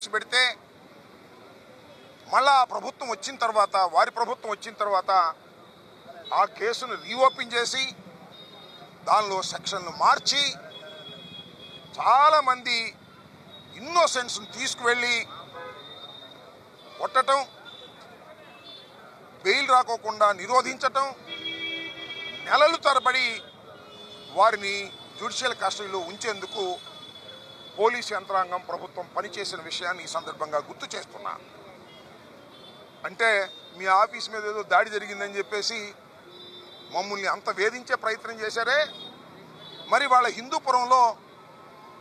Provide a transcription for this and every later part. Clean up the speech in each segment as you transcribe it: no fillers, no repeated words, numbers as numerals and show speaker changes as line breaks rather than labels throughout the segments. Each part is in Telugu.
పెడితే మళ్ళా ప్రభుత్వం వచ్చిన తర్వాత వారి ప్రభుత్వం వచ్చిన తర్వాత ఆ కేసును రీఓపెన్ చేసి దానిలో సెక్షన్లు మార్చి చాలామంది ఇన్నోసెంట్స్ని తీసుకువెళ్ళి కొట్టడం, బెయిల్ రాకోకుండా నిరోధించటం, నెలలు తరబడి వారిని జ్యుడిషియల్ కస్టడీలో ఉంచేందుకు పోలీసు యంత్రాంగం ప్రభుత్వం పనిచేసిన విషయాన్ని ఈ సందర్భంగా గుర్తు చేస్తున్నా. అంటే మీ ఆఫీస్ మీద ఏదో దాడి జరిగిందని చెప్పేసి మమ్మల్ని అంత వేధించే ప్రయత్నం చేశారే. మరి వాళ్ళ హిందూపురంలో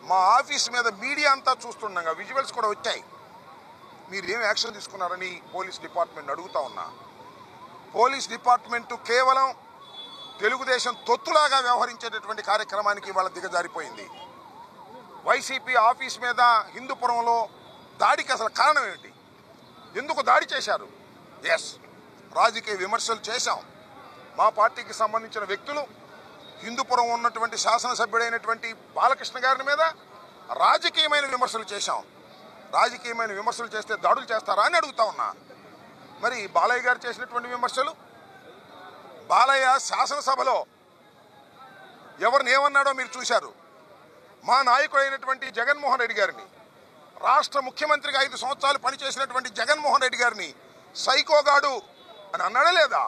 మా ఆఫీస్ మీద మీడియా అంతా చూస్తుండగా విజువల్స్ కూడా వచ్చాయి. మీరు ఏం యాక్షన్ తీసుకున్నారని పోలీస్ డిపార్ట్మెంట్ అడుగుతా ఉన్నా. పోలీస్ డిపార్ట్మెంటు కేవలం తెలుగుదేశం తొత్తులాగా వ్యవహరించేటటువంటి కార్యక్రమానికి వాళ్ళ దిగజారిపోయింది. వైసీపీ ఆఫీస్ మీద హిందూపురంలో దాడికి అసలు కారణం ఏమిటి? ఎందుకు దాడి చేశారు? ఎస్, రాజకీయ విమర్శలు చేశాం. మా పార్టీకి సంబంధించిన వ్యక్తులు హిందూపురం ఉన్నటువంటి శాసనసభ్యుడైనటువంటి బాలకృష్ణ గారి మీద రాజకీయమైన విమర్శలు చేశాం. రాజకీయమైన విమర్శలు చేస్తే దాడులు చేస్తారా అని అడుగుతా ఉన్నా. మరి బాలయ్య గారు చేసినటువంటి విమర్శలు, బాలయ్య శాసనసభలో ఎవరిని ఏమన్నాడో మీరు చూశారు. మా నాయకుడు అయినటువంటి జగన్మోహన్ రెడ్డి గారిని, రాష్ట్ర ముఖ్యమంత్రిగా 5 సంవత్సరాలు పనిచేసినటువంటి జగన్మోహన్ రెడ్డి గారిని సైకోగాడు అని అన్నాడా లేదా?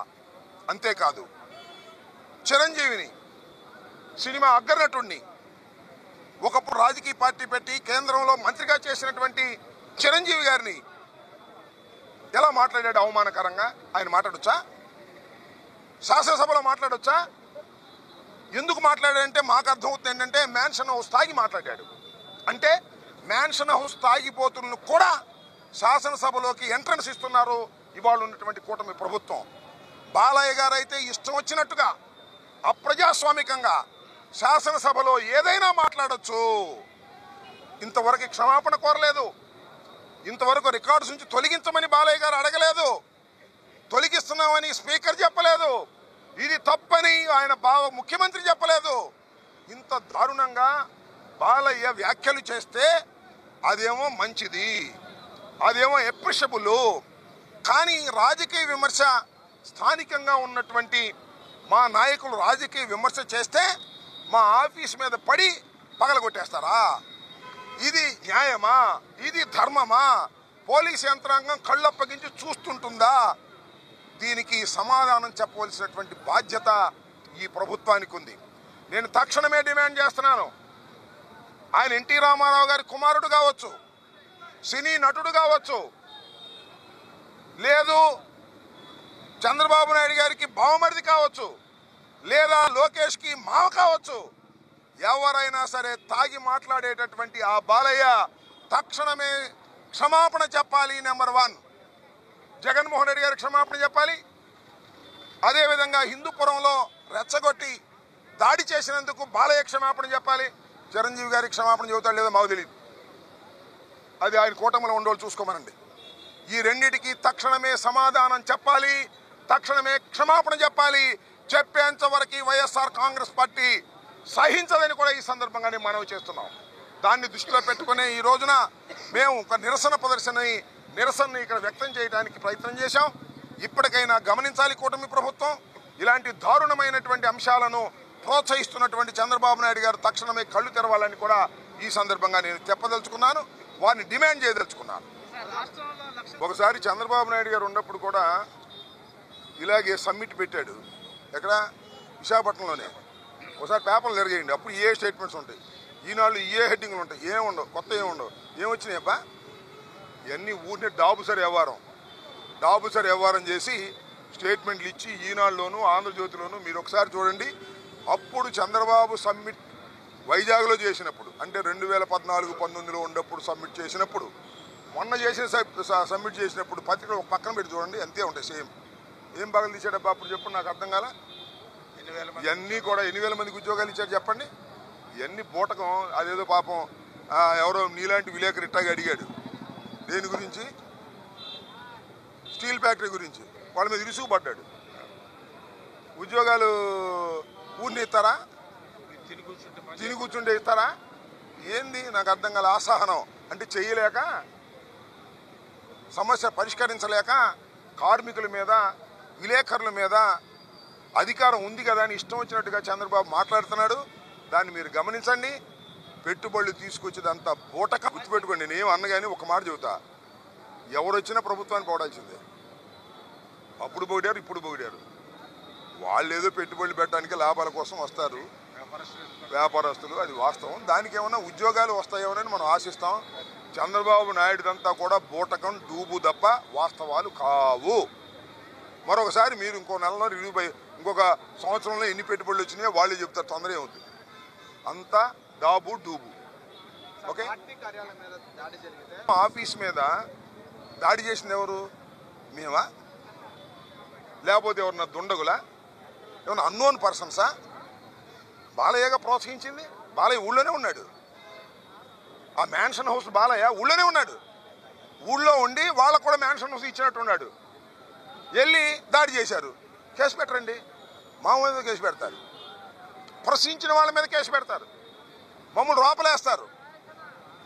అంతేకాదు, చిరంజీవిని, సినిమా అగ్రనటుడిని, ఒకప్పుడు రాజకీయ పార్టీ పెట్టి కేంద్రంలో మంత్రిగా చేసినటువంటి చిరంజీవి గారిని ఎలా మాట్లాడాడు అవమానకరంగా? ఆయన మాట్లాడొచ్చా? శాసనసభలో మాట్లాడొచ్చా? ఎందుకు మాట్లాడాడంటే మాకు అర్థమవుతుంది ఏంటంటే మ్యాన్షన్ హౌస్ తాగి మాట్లాడాడు. అంటే మ్యాన్షన్ హౌస్ తాగిపోతులను కూడా శాసనసభలోకి ఎంట్రన్స్ ఇస్తున్నారు ఇవాళ ఉన్నటువంటి కూటమి ప్రభుత్వం. బాలయ్య గారు అయితే ఇష్టం వచ్చినట్టుగా అప్రజాస్వామికంగా శాసనసభలో ఏదైనా మాట్లాడొచ్చు. ఇంతవరకు క్షమాపణ కోరలేదు. ఇంతవరకు రికార్డ్స్ నుంచి తొలగించమని బాలయ్య గారు అడగలేదు. తొలగిస్తున్నామని స్పీకర్ చెప్పలేదు. ఇది తప్పని ఆయన ముఖ్యమంత్రి చెప్పలేదు. ఇంత దారుణంగా బాలయ్య వ్యాఖ్యలు చేస్తే అదేమో మంచిది, అదేమో ఎప్రిషబుల్. కానీ రాజకీయ విమర్శ, స్థానికంగా ఉన్నటువంటి మా నాయకులు రాజకీయ విమర్శ చేస్తే మా ఆఫీస్ మీద పడి పగలగొట్టేస్తారా? ఇది న్యాయమా? ఇది ధర్మమా? పోలీస్ యంత్రాంగం కళ్ళప్పగించి చూస్తుంటుందా? దీనికి సమాధానం చెప్పవలసినటువంటి బాధ్యత ఈ ప్రభుత్వానికి ఉంది. నేను తక్షణమే డిమాండ్ చేస్తున్నాను. ఆయన ఎన్టీ రామారావు గారి కుమారుడు కావచ్చు, సినీ నటుడు కావచ్చు, లేదు చంద్రబాబు నాయుడు గారికి బావమరిది కావచ్చు, లేదా లోకేష్కి మావ కావచ్చు, ఎవరైనా సరే తాగి మాట్లాడేటటువంటి ఆ బాలయ్య తక్షణమే క్షమాపణ చెప్పాలి. నెంబర్ 1, జగన్మోహన్ రెడ్డి గారికి క్షమాపణ చెప్పాలి. అదేవిధంగా హిందూపురంలో రెచ్చగొట్టి దాడి చేసినందుకు బాలయ్య క్షమాపణ చెప్పాలి. చిరంజీవి గారికి క్షమాపణ చెబుతాడు లేదో మాకు తెలియదు. అది ఆయన కూటమిలో ఉండేవాళ్ళు చూసుకోమనండి. ఈ రెండింటికి తక్షణమే సమాధానం చెప్పాలి, తక్షణమే క్షమాపణ చెప్పాలి. చెప్పేంత వరకు వైఎస్ఆర్ కాంగ్రెస్ పార్టీ సహించదని కూడా ఈ సందర్భంగానే మనవి చేస్తున్నాం. దాన్ని దృష్టిలో పెట్టుకునే ఈ రోజున మేము ఒక నిరసనని ఇక్కడ వ్యక్తం చేయడానికి ప్రయత్నం చేశాం. ఇప్పటికైనా గమనించాలి కూటమి ప్రభుత్వం. ఇలాంటి దారుణమైనటువంటి అంశాలను ప్రోత్సహిస్తున్నటువంటి చంద్రబాబు నాయుడు గారు తక్షణమే కళ్ళు తెరవాలని కూడా ఈ సందర్భంగా నేను చెప్పదలుచుకున్నాను, వారిని డిమాండ్ చేయదలుచుకున్నాను. ఒకసారి చంద్రబాబు నాయుడు గారు ఉన్నప్పుడు కూడా ఇలాగే సమ్మిట్ పెట్టాడు. ఎక్కడ? విశాఖపట్నంలోనే. ఒకసారి పేపర్లు తిరగేయండి, అప్పుడు ఏ స్టేట్మెంట్స్ ఉంటాయి, ఈనాళ్ళు ఏ హెడ్డింగ్లు ఉంటాయి, ఏముండవు, కొత్త ఏముండవు. ఏమొచ్చినాయబ్బా? ఇవన్నీ ఊరినే డాబుసరి వ్యవహారం చేసి స్టేట్మెంట్లు ఇచ్చి ఈనాడులోను ఆంధ్రజ్యోతిలోను మీరు ఒకసారి చూడండి. అప్పుడు చంద్రబాబు సమ్మిట్ వైజాగ్లో చేసినప్పుడు, అంటే 2014-19లో ఉన్నప్పుడు సమ్మిట్ చేసినప్పుడు, మొన్న చేసిన సమ్మిట్ చేసినప్పుడు పత్రికలు ఒక పక్కన పెట్టి చూడండి, అంతే ఉంటాయి సేమ్. ఏం బాగా తీసాడబ్బా అప్పుడు చెప్పండి, నాకు అర్థం కాల. ఇవన్నీ కూడా 8,000 మందికి ఉద్యోగాలు ఇచ్చారు చెప్పండి. ఇవన్నీ బూటకం. అదేదో పాపం ఎవరో నీలాంటి విలేకరు ఇట్టాగా అడిగాడు. దేని గురించి? స్టీల్ ఫ్యాక్టరీ గురించి. వాళ్ళ మీద విసుగుపడ్డాడు. ఉద్యోగాలు ఊరిని ఇస్తారా? తిని కూర్చుంటే ఇస్తారా? ఏంది నాకు అర్థం కాల. అసహనం అంటే చెయ్యలేక సమస్య పరిష్కరించలేక కార్మికుల మీద విలేకరుల మీద అధికారం ఉంది కదా అని ఇష్టం వచ్చినట్టుగా చంద్రబాబు మాట్లాడుతున్నాడు. దాన్ని మీరు గమనించండి. పెట్టుబడులు తీసుకొచ్చేదంతా బూటక. గుర్తుపెట్టుకోండి, నేనేం అన్నగాని ఒక మాట చెబుతా, ఎవరు వచ్చినా ప్రభుత్వానికి పోవడాల్సిందే. అప్పుడు పొగిడారు, ఇప్పుడు పొగిడారు. వాళ్ళు ఏదో పెట్టుబడులు పెట్టడానికి లాభాల కోసం వస్తారు వ్యాపారస్తులు, అది వాస్తవం. దానికి ఏమన్నా ఉద్యోగాలు వస్తాయేమోనని మనం ఆశిస్తాం. చంద్రబాబు నాయుడుదంతా కూడా బూటకం డూబు తప్ప వాస్తవాలు కావు. మరొకసారి మీరు ఇంకో నెలలో రివ్యూ ఇంకొక సంవత్సరంలో ఎన్ని పెట్టుబడులు వచ్చినాయో వాళ్ళే చెప్తారు. తొందర ఏమవుతుంది, అంతా డాబు డూబు. ఓకే, ఆఫీస్ మీద దాడి చేసింది ఎవరు? మేమా? లేకపోతే ఎవరన్నా దుండగులా? ఏమన్నా అన్నోన్ పర్సన్సా? బాలయ్యగా ప్రోత్సహించింది. బాలయ్య ఊళ్ళోనే ఉన్నాడు. ఆ మ్యాన్షన్ హౌస్ బాలయ్య ఊళ్ళోనే ఉన్నాడు. ఊళ్ళో ఉండి వాళ్ళకు కూడా మ్యాన్షన్ హౌస్ ఇచ్చినట్టు ఉన్నాడు. వెళ్ళి దాడి చేశారు, కేసు పెట్టరండి. మా మీద కేసు పెడతారు, ప్రశ్నించిన వాళ్ళ మీద కేసు పెడతారు, మమ్మల్ని లోపలేస్తారు.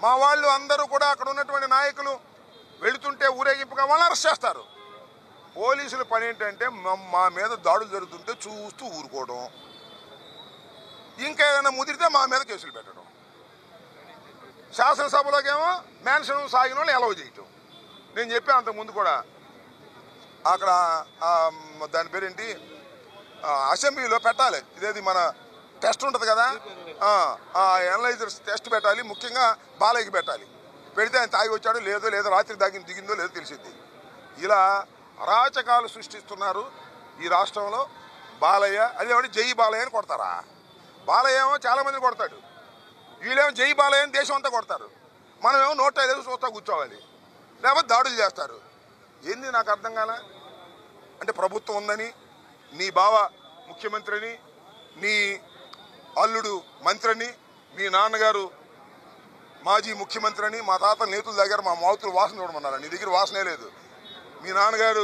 మా వాళ్ళు అందరూ కూడా అక్కడ ఉన్నటువంటి నాయకులు వెళుతుంటే ఊరేగింపుగా వాళ్ళని అరెస్ట్ చేస్తారు. పోలీసుల పని ఏంటంటే మా మీద దాడులు జరుగుతుంటే చూస్తూ ఊరుకోవడం, ఇంకేదైనా ముదిరితే మా మీద కేసులు పెట్టడం. శాసనసభలోకేమో మ్యాన్షన్ సాగిన వాళ్ళు ఎలవ్ చేయటం. నేను చెప్పాను అంతకుముందు కూడా, అక్కడ దాని పేరేంటి, అసెంబ్లీలో పెట్టాలి. ఇదేది మన టెస్ట్ ఉంటుంది కదా, ఎనలైజర్స్ టెస్ట్ పెట్టాలి. ముఖ్యంగా బాలయ్యకి పెట్టాలి. పెడితే ఆయన తాగి వచ్చాడో లేదో రాత్రి దిగిందో లేదో తెలిసింది. ఇలా అరాచకాలు సృష్టిస్తున్నారు ఈ రాష్ట్రంలో. బాలయ్య అదేమంటే జై బాలయ్య అని కొడతారా? బాలయ్య ఏమో చాలా మందిని కొడతాడు, వీళ్ళేమో జై బాలయ్య అని దేశం అంతా కొడతారు. మనమేమో నోట్ లేదు చూస్తా కూర్చోవాలి, లేకపోతే దాడులు చేస్తారు. ఏంది నాకు అర్థం కాల. అంటే ప్రభుత్వం ఉందని, నీ బావ ముఖ్యమంత్రిని, నీ అల్లుడు మంత్రిని, మీ నాన్నగారు మాజీ ముఖ్యమంత్రి అని, మా తాత నేతుల దగ్గర మా మౌతులు వాసన చూడమన్నారు. నీ దగ్గర వాసనే లేదు. మీ నాన్నగారు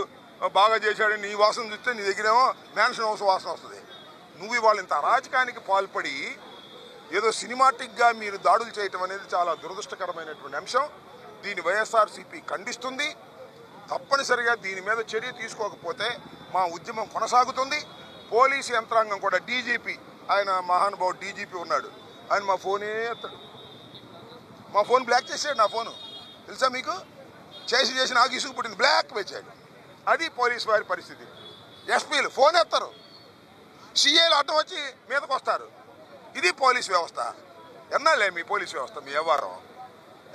బాగా చేశాడని నీ వాసన చూస్తే నీ దగ్గరేమో మ్యాన్షన్ హౌస్ వాసన వస్తుంది. నువ్వు ఇవాళ ఇంత అరాచకానికి పాల్పడి ఏదో సినిమాటిక్గా మీరు దాడులు చేయటం అనేది చాలా దురదృష్టకరమైనటువంటి అంశం. దీన్ని వైఎస్ఆర్సీపీ ఖండిస్తుంది. తప్పనిసరిగా దీని మీద చర్య తీసుకోకపోతే మా ఉద్యమం కొనసాగుతుంది. పోలీసు యంత్రాంగం కూడా, డీజీపీ, ఆయన మహానుభావుడు డీజీపీ ఉన్నాడు, ఆయన మా ఫోనే ఎత్తాడు. మా ఫోన్ బ్లాక్ చేసాడు. నా ఫోను తెలుసా మీకు? చేసి నాకు ఇసుగు పుట్టింది, బ్లాక్ వేసాడు. అది పోలీసు వారి పరిస్థితి. ఎస్పీలు ఫోన్ ఎత్తారు, సీఏలు అడ్డం వచ్చి మీదకు వస్తారు. ఇది పోలీస్ వ్యవస్థ. ఎన్నాళ్ళే మీ పోలీస్ వ్యవస్థ, మీ వ్యవహారం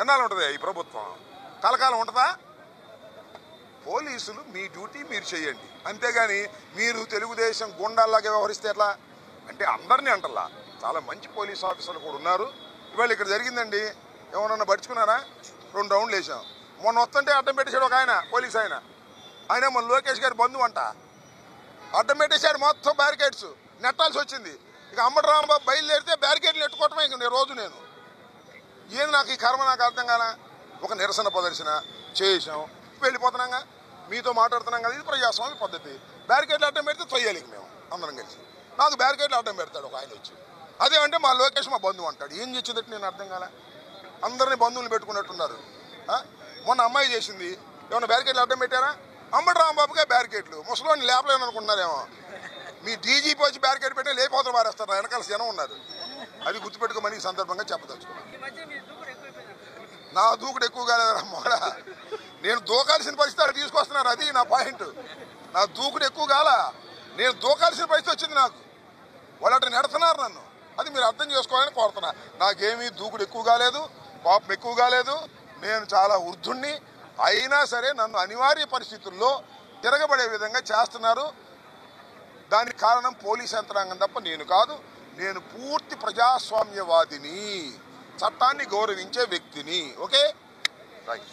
ఎన్నాళ్ళు ఉంటుంది? ఈ ప్రభుత్వం కలకాలం ఉంటుందా? పోలీసులు మీ డ్యూటీ మీరు చేయండి, అంతేగాని మీరు తెలుగుదేశం గుండాల్లాగా వ్యవహరిస్తే ఎట్లా? అంటే అందరినీ అంటల్లా, చాలా మంచి పోలీస్ ఆఫీసర్లు కూడా ఉన్నారు. ఇవాళ ఇక్కడ జరిగిందండి, ఏమన్నా పడుచుకున్నారా? 2 రౌండ్లు వేసాం. మొన్న వస్తుంటే అడ్డం పెట్టేశాడు ఒక ఆయన, పోలీస్ ఆయన మన లోకేష్ గారి బంధువు అంట. అడ్డం పెట్టేశాడు, మొత్తం బ్యారికేడ్స్ నెట్టాల్సి వచ్చింది. ఇక అంబటి రాంబాబు బయలుదేరితే బ్యారికేడ్లు నెట్టుకోవటమే ఇంక నేను ఏంది నాకు ఈ కర్మ, నాకు అర్థం కాల. ఒక నిరసన ప్రదర్శన చేసాం, వెళ్ళిపోతున్నాగా, మీతో మాట్లాడుతున్నాం కదా, ఇది ప్రజాస్వామ్య పద్ధతి. బ్యారికేడ్లు అడ్డం పెడితే తొయ్యాలి మేము అందరం కలిసి. నాకు బ్యారికేడ్లు అడ్డం పెడతాడు ఒక ఆయన వచ్చి, అదేమంటే మా లోకేష్ మా బంధువు అంటాడు. ఏం చేసిందట్టు నేను అర్థం కాల. అందరినీ బంధువులు పెట్టుకున్నట్టున్నారు. మొన్న అమ్మాయి చేసింది, ఏమన్నా బ్యారికేడ్లు అడ్డం పెట్టారా? అంబటి రాంబాబుగా బ్యారికేడ్లు, ముసలోని లేపలేని అనుకుంటున్నారేమో. మీ డీజీపీ వచ్చి బ్యారికేడ్ పెట్టే లేకపోతే మారేస్తారు, వెనకాల జనం ఉన్నారు. అది గుర్తుపెట్టుకోమని ఈ సందర్భంగా చెప్పదలుచుకున్నాను. నా దూకుడు ఎక్కువగా లేదమ్మా, నేను దూకాల్సిన పరిస్థితి తీసుకొస్తున్నారు. అది నా పాయింట్. నా దూకుడు ఎక్కువ కాల, నేను దూకాల్సిన పరిస్థితి వచ్చింది నాకు. వాళ్ళు అట్లా నెడుతున్నారు నన్ను, అది మీరు అర్థం చేసుకోవాలని కోరుతున్నా. నాకేమీ దూకుడు ఎక్కువ కాలేదు, కోపం ఎక్కువ కాలేదు. నేను చాలా వృద్ధుణ్ణి. అయినా సరే నన్ను అనివార్య పరిస్థితుల్లో తిరగబడే విధంగా చేస్తున్నారు. దానికి కారణం పోలీస్ యంత్రాంగం తప్ప నేను కాదు. నేను పూర్తి ప్రజాస్వామ్యవాదిని, చట్టాన్ని గౌరవించే వ్యక్తిని. Okay, right.